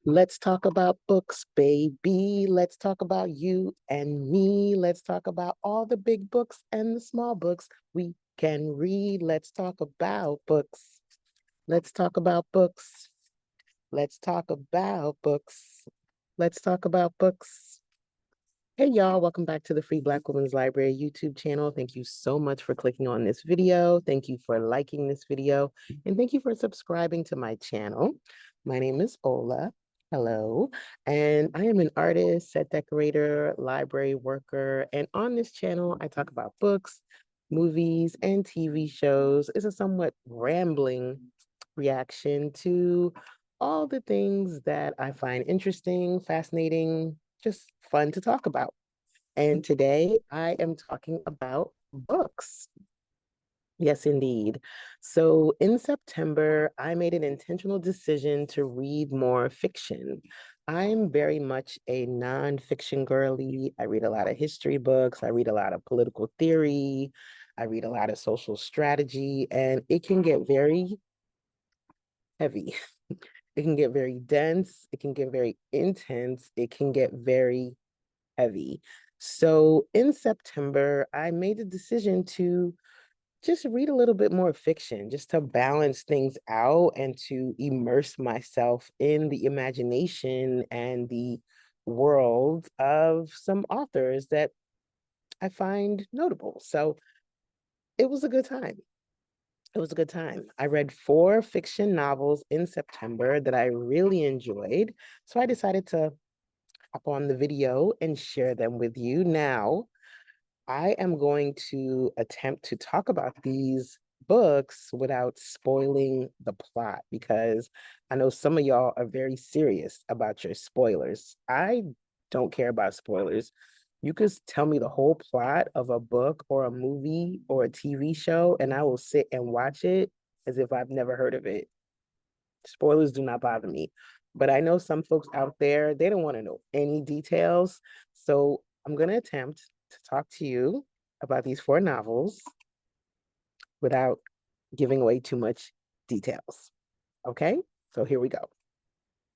Let's talk about books, baby. Let's talk about you and me. Let's talk about all the big books and the small books we can read. Let's talk about books. Let's talk about books. Let's talk about books. Let's talk about books. Hey y'all, welcome back to the Free Black Women's Library YouTube channel. Thank you so much for clicking on this video. Thank you for liking this video. And thank you for subscribing to my channel. My name is Ola. Hello. And I am an artist, set decorator, library worker. And on this channel, I talk about books, movies, and TV shows. It's a somewhat rambling reaction to all the things that I find interesting, fascinating, just fun to talk about. And today I am talking about books. Yes, indeed. So in September, I made an intentional decision to read more fiction. I'm very much a nonfiction girly. I read a lot of history books. I read a lot of political theory. I read a lot of social strategy, and it can get very heavy. It can get very dense. It can get very intense. It can get very heavy. So in September, I made the decision to just read a little bit more fiction, just to balance things out and to immerse myself in the imagination and the world of some authors that I find notable. So it was a good time. It was a good time. I read 4 fiction novels in September that I really enjoyed. So I decided to hop on the video and share them with you. Now, I am going to attempt to talk about these books without spoiling the plot because I know some of y'all are very serious about your spoilers. I don't care about spoilers. You could tell me the whole plot of a book or a movie or a TV show, and I will sit and watch it as if I've never heard of it. Spoilers do not bother me. But I know some folks out there, they don't want to know any details. So I'm going to attempt to talk to you about these 4 novels without giving away too much details. Okay, so here we go.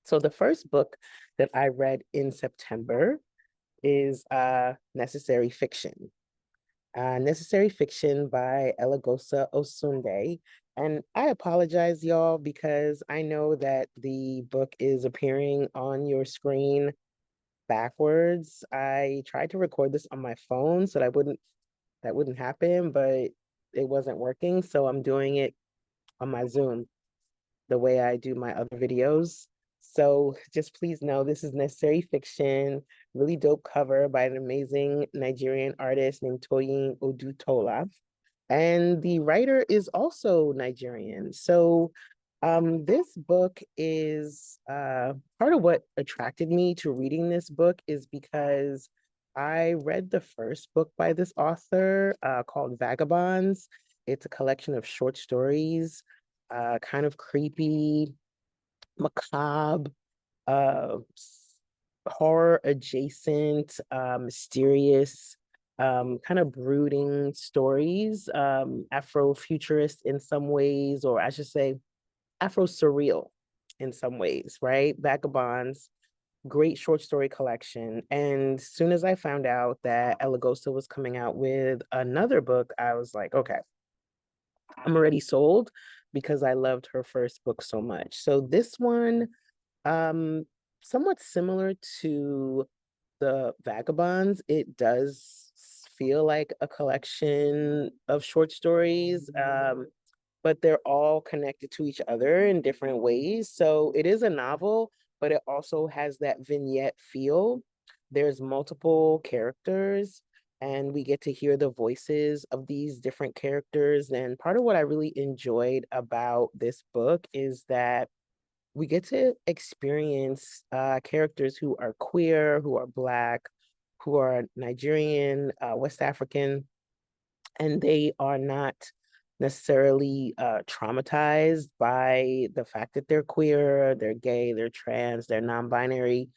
So the first book that I read in September is Necessary Fiction. Necessary Fiction by Elagosa Osunde. And I apologize, y'all, because I know that the book is appearing on your screen backwards. I tried to record this on my phone so that wouldn't happen, but it wasn't working. So I'm doing it on my Zoom the way I do my other videos. So just please know this is Necessary Fiction, really dope cover by an amazing Nigerian artist named Toyin Odutola. And the writer is also Nigerian. So this book is part of what attracted me to reading this book is because I read the first book by this author called Vagabonds. It's a collection of short stories, kind of creepy, macabre, uh, horror adjacent, mysterious, kind of brooding stories, Afrofuturist in some ways, or I should say Afro surreal in some ways, right? Vagabonds, great short story collection. And as soon as I found out that Elagosa was coming out with another book, I was like, okay, I'm already sold because I loved her first book so much. So this one, um, somewhat similar to the Vagabonds, it does feel like a collection of short stories, but they're all connected to each other in different ways. So it is a novel, but it also has that vignette feel. There's multiple characters, and we get to hear the voices of these different characters. And part of what I really enjoyed about this book is that we get to experience characters who are queer, who are Black, who are Nigerian, West African, and they are not necessarily traumatized by the fact that they're queer, they're gay, they're trans, they're non-binary.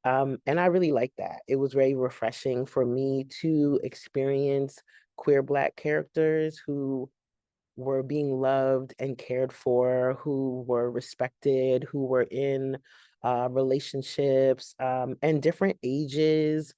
And I really like that. It was very refreshing for me to experience queer Black characters who were being loved and cared for, who were respected, who were in relationships, and different ages,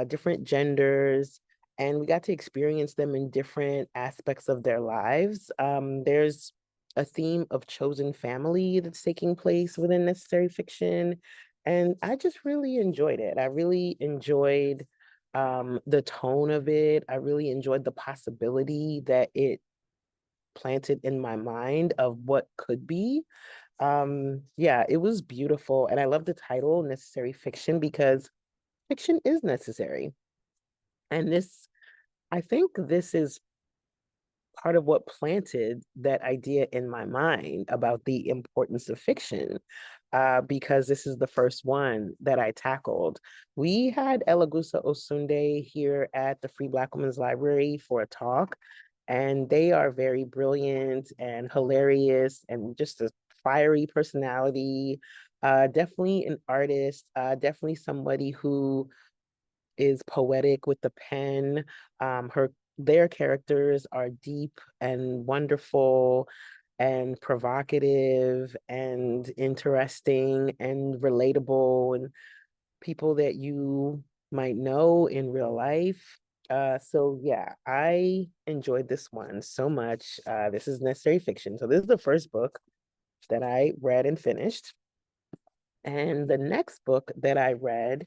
different genders, and we got to experience them in different aspects of their lives. There's a theme of chosen family that's taking place within necessary fiction, and I just really enjoyed it. I really enjoyed the tone of it. I really enjoyed the possibility that it planted in my mind of what could be. Yeah, it was beautiful. And I love the title, Necessary Fiction, because fiction is necessary. And I think this is part of what planted that idea in my mind about the importance of fiction, because this is the first one that I tackled. We had Elagusa Osunde here at the Free Black Women's Library for a talk, and they are very brilliant and hilarious and just a fiery personality. Definitely an artist, definitely somebody who is poetic with the pen. Their characters are deep and wonderful and provocative and interesting and relatable and people that you might know in real life. So yeah, I enjoyed this one so much. This is Necessary Fiction. So this is the first book that I read and finished. And the next book that I read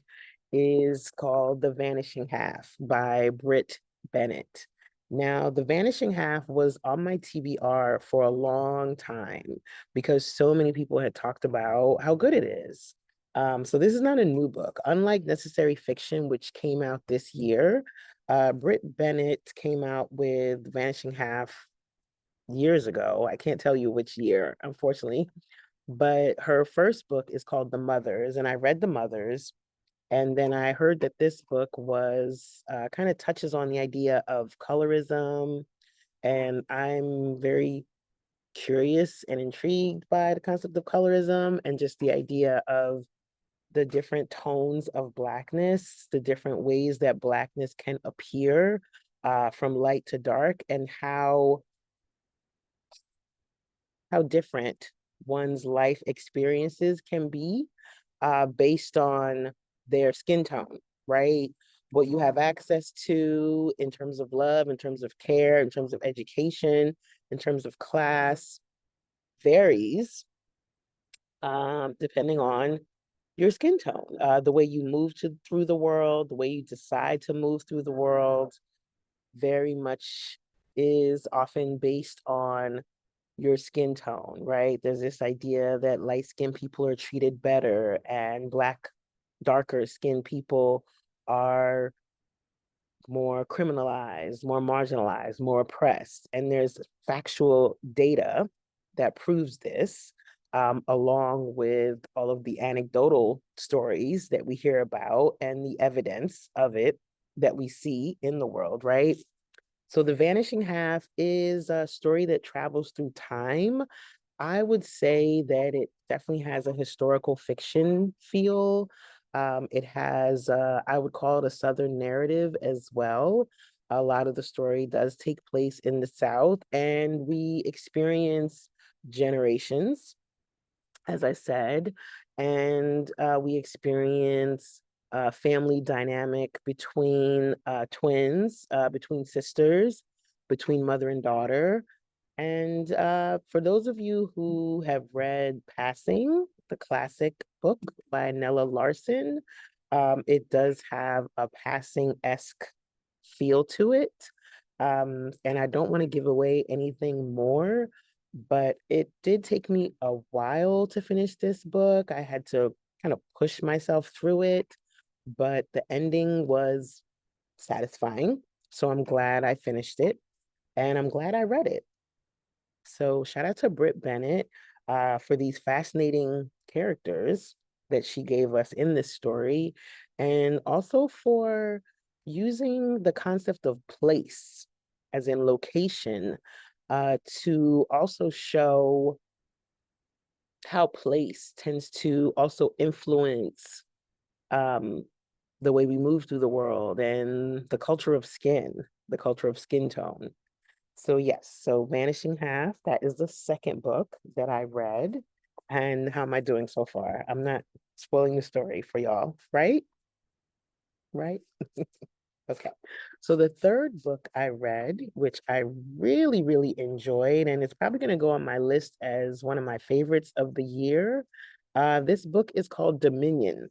is called The Vanishing Half by Britt Bennett. Now, The Vanishing Half was on my TBR for a long time because so many people had talked about how good it is. So this is not a new book. Unlike Necessary Fiction, which came out this year, Britt Bennett came out with Vanishing Half years ago. I can't tell you which year, unfortunately, but her first book is called The Mothers, and I read The Mothers, and then I heard that this book was kind of touches on the idea of colorism, and I'm very curious and intrigued by the concept of colorism and just the idea of the different tones of Blackness, the different ways that Blackness can appear from light to dark, and how different one's life experiences can be based on their skin tone, right? What you have access to in terms of love, in terms of care, in terms of education, in terms of class varies depending on your skin tone, the way you move through the world, the way you decide to move through the world very much is often based on your skin tone, right? There's this idea that light skinned people are treated better and darker skinned people are more criminalized, more marginalized, more oppressed. And there's factual data that proves this, along with all of the anecdotal stories that we hear about and the evidence of it that we see in the world, right? So The Vanishing Half is a story that travels through time. I would say that it definitely has a historical fiction feel. It has, I would call it a Southern narrative as well. A lot of the story does take place in the South, and we experience generations, as I said, and we experience family dynamic between twins, between sisters, between mother and daughter. And for those of you who have read Passing, the classic book by Nella Larson, it does have a Passing-esque feel to it. And I don't want to give away anything more, but it did take me a while to finish this book. I had to kind of push myself through it, but the ending was satisfying. So I'm glad I finished it and I'm glad I read it. So shout out to Britt Bennett for these fascinating characters that she gave us in this story, and also for using the concept of place, as in location, to also show how place tends to also influence um, the way we move through the world and the culture of skin tone. So yes, so Vanishing Half, that is the second book that I read. And how am I doing so far? I'm not spoiling the story for y'all, right? Right? Okay. So the third book I read, which I really, really enjoyed, and it's probably going to go on my list as one of my favorites of the year. This book is called Dominion.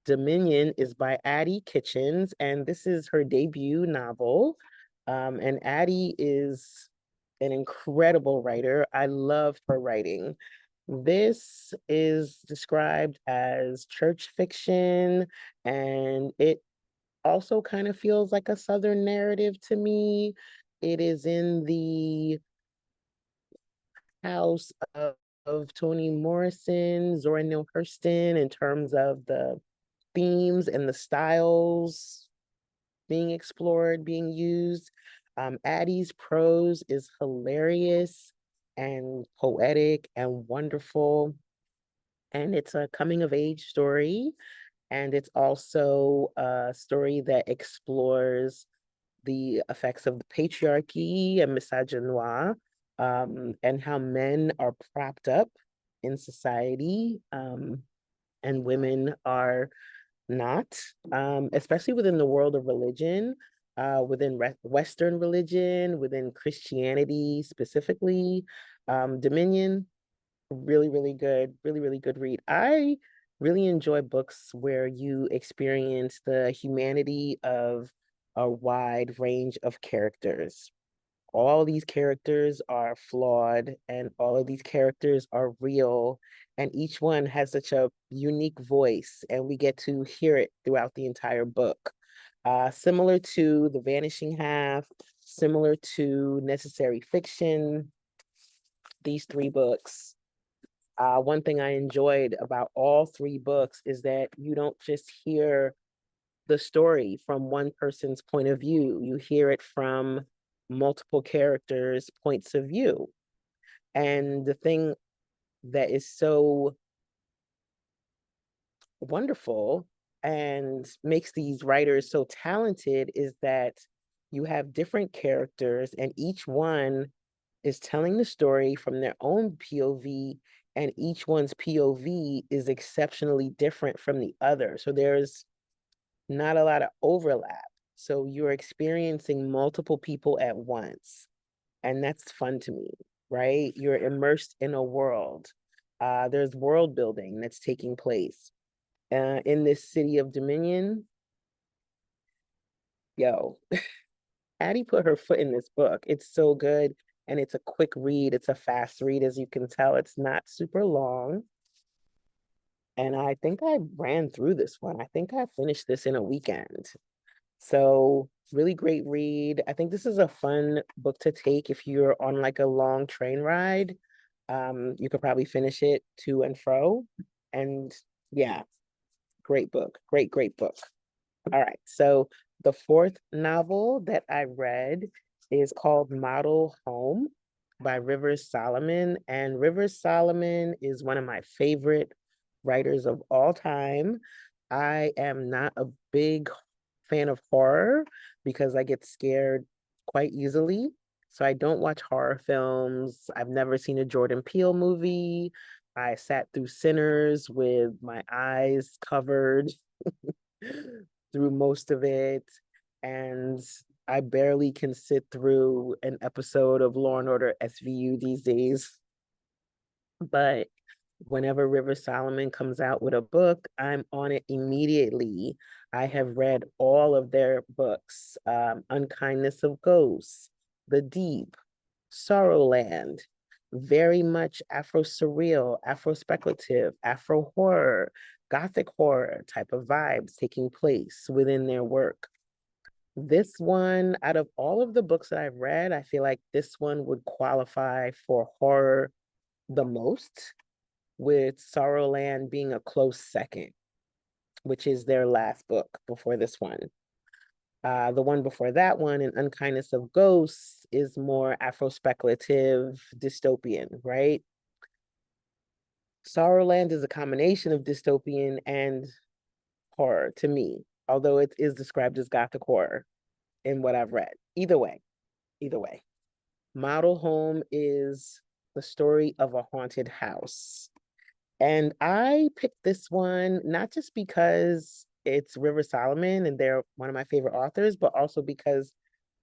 Dominion is by Addie Kitchens, and this is her debut novel. And Addie is an incredible writer. I love her writing. This is described as church fiction, and it also kind of feels like a Southern narrative to me. It is in the house of Toni Morrison, Zora Neale Hurston in terms of the themes and the styles being explored, being used. Addie's prose is hilarious and poetic and wonderful. And it's a coming of age story. And it's also a story that explores the effects of the patriarchy and misogynoir, and how men are propped up in society, and women are not, especially within the world of religion, within Western religion, within Christianity specifically. Dominion, really, really, really good read. I really enjoy books where you experience the humanity of a wide range of characters. All these characters are flawed and all of these characters are real, and each one has such a unique voice, and we get to hear it throughout the entire book. Similar to The Vanishing Half, similar to Necessary Fiction, these three books. One thing I enjoyed about all three books is that you don't just hear the story from one person's point of view, you hear it from multiple characters' points of view. And the thing that is so wonderful and makes these writers so talented is that you have different characters, and each one is telling the story from their own POV, and each one's POV is exceptionally different from the other. So there's not a lot of overlap. So you're experiencing multiple people at once. And that's fun to me, right? You're immersed in a world. There's world building that's taking place in this city of Dominion. Yo, Addie put her foot in this book. It's so good. And it's a quick read. It's a fast read, as you can tell. It's not super long. And I think I ran through this one. I think I finished this in a weekend. So really great read. I think this is a fun book to take if you're on like a long train ride. You could probably finish it to and fro. And yeah, great book. Great book. All right. So the fourth novel that I read is called Model Home by Rivers Solomon. And Rivers Solomon is one of my favorite writers of all time. I am not a big fan of horror because I get scared quite easily. So I don't watch horror films. I've never seen a Jordan Peele movie. I sat through Sinners with my eyes covered through most of it. And I barely can sit through an episode of Law and Order SVU these days. But whenever River Solomon comes out with a book, I'm on it immediately. I have read all of their books, Unkindness of Ghosts, The Deep, Sorrowland, very much Afro surreal, Afro speculative, Afro horror, Gothic horror type of vibes taking place within their work. This one, out of all of the books that I've read, I feel like this one would qualify for horror the most, with Sorrowland being a close second, which is their last book before this one. The one before that one, in Unkindness of Ghosts, is more Afro-speculative, dystopian, right? Sorrowland is a combination of dystopian and horror to me, although it is described as Gothic horror in what I've read. Either way, either way. Model home is the story of a haunted house. And I picked this one not just because it's River Solomon and they're one of my favorite authors, but also because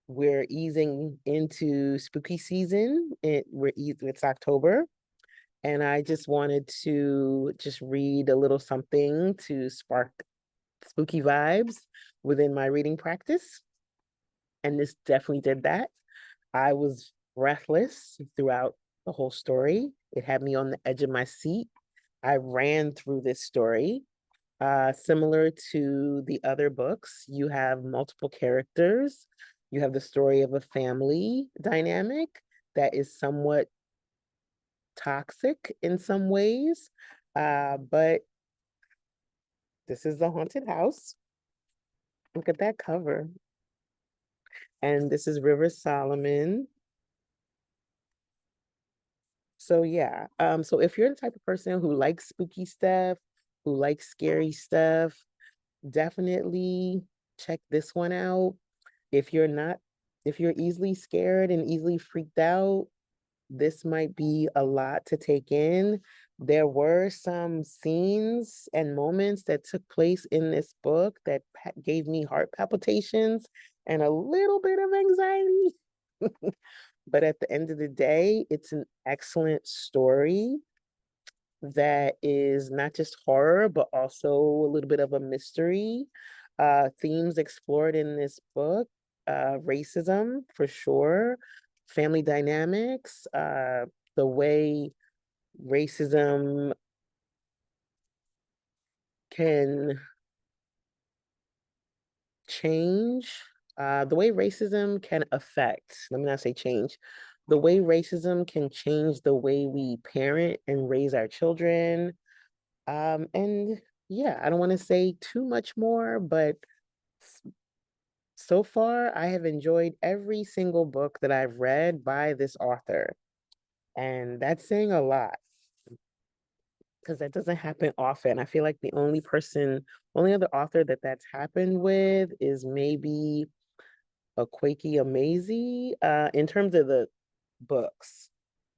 we're easing into spooky season. It's October, and I just wanted to just read a little something to spark spooky vibes within my reading practice. And this definitely did that. I was breathless throughout the whole story. It had me on the edge of my seat. I ran through this story. Similar to the other books, you have multiple characters. You have the story of a family dynamic that is somewhat toxic in some ways. But this is the haunted house. Look at that cover. And this is River Solomon. So yeah, so if you're the type of person who likes spooky stuff, who likes scary stuff, definitely check this one out. If you're not, if you're easily scared and easily freaked out, this might be a lot to take in. There were some scenes and moments that took place in this book that gave me heart palpitations and a little bit of anxiety. But at the end of the day, it's an excellent story that is not just horror, but also a little bit of a mystery. Themes explored in this book, racism for sure, family dynamics, the way racism can change, the way racism can affect, let me not say change, the way racism can change the way we parent and raise our children. And yeah, I don't want to say too much more, but so far I have enjoyed every single book that I've read by this author. And that's saying a lot because that doesn't happen often. I feel like the only other author that that's happened with is maybe a Quakey Amazy in terms of the books.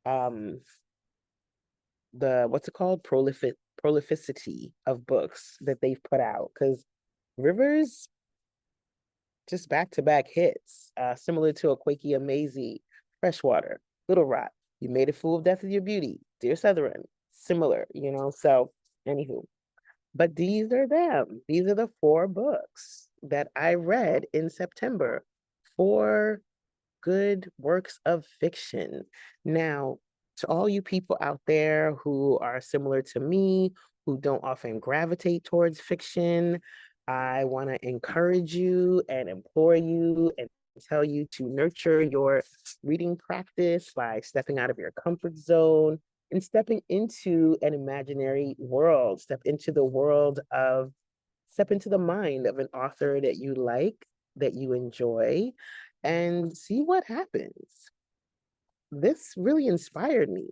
Um, the what's it called? Prolificity of books that they've put out. Because Rivers just back-to-back hits, similar to a Quakey Amazy, Freshwater, Little Rock, You Made a Fool of Death of Your Beauty, Dear Southern, similar, so anywho. But these are them. These are the 4 books that I read in September. 4 good works of fiction. Now, to all you people out there who are similar to me, who don't often gravitate towards fiction, I want to encourage you and implore you and tell you to nurture your reading practice by stepping out of your comfort zone and stepping into an imaginary world, step into the mind of an author that you like, that you enjoy, and see what happens. This really inspired me.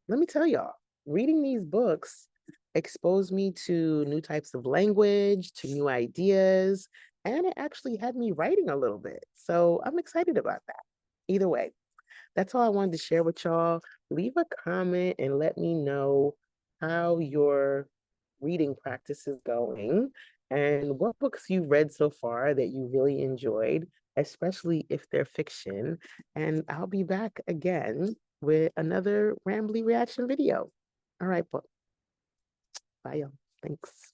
Let me tell y'all, reading these books exposed me to new types of language, to new ideas, and it actually had me writing a little bit. So I'm excited about that. Either way, that's all I wanted to share with y'all. Leave a comment and let me know how your reading practice is going and what books you read so far that you really enjoyed, especially if they're fiction. And I'll be back again with another Rambly reaction video. All right, bye y'all. Thanks.